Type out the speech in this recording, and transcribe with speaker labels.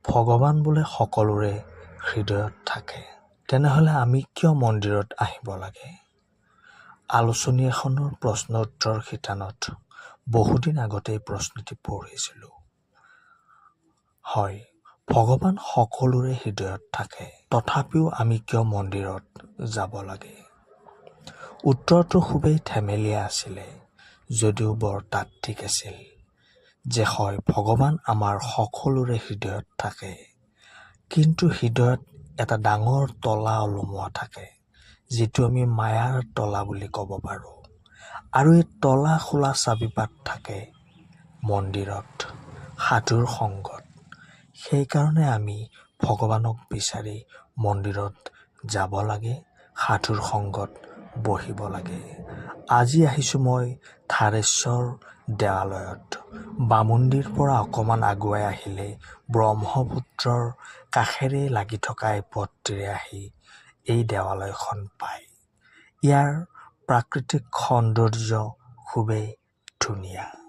Speaker 1: ভগৱান বোলে সকলোৰে হৃদয়ত থাকে। তেনেহ'লে আমি কিয় মন্দিৰত আহিব লাগে? আলোচনী এখনৰ প্ৰশ্ন উত্তৰ শিতানত বহুদিন আগতেই প্ৰশ্নটি পঢ়িছিলোঁ। হয়, ভগৱান সকলোৰে হৃদয়ত থাকে। তথাপিও আমি কিয় মন্দিৰত যাব লাগে? উত্তৰটো খুবেই ধেমেলীয়া আছিলে, যদিও বৰ তাত্ত্বিক আছিল। যে হয়, ভগৱান আমাৰ সকলোৰে হৃদয়ত থাকে। কিন্তু হৃদয়ত এটা ডাঙৰ তলা ওলোমোৱা থাকে, যিটো আমি মায়াৰ তলা বুলি ক'ব পাৰোঁ। আৰু এই তলা খোলা চাবিপাত থাকে মন্দিৰত, সাধুৰ সংগত। সেইকাৰণে আমি ভগৱানক বিচাৰি মন্দিৰত যাব লাগে, সাধুৰ সংগত বহিব লাগে। আজি আহিছোঁ মই থাৰেশ্বৰ দেৱালয়ত। বামুণীৰ পৰা অকণমান আগুৱাই আহিলে ব্ৰহ্মপুত্ৰৰ কাষেৰে লাগি থকা এই পথটিৰে আহি এই দেৱালয়খন পায়। ইয়াৰ প্ৰাকৃতিক সৌন্দৰ্য খুবেই ধুনীয়া।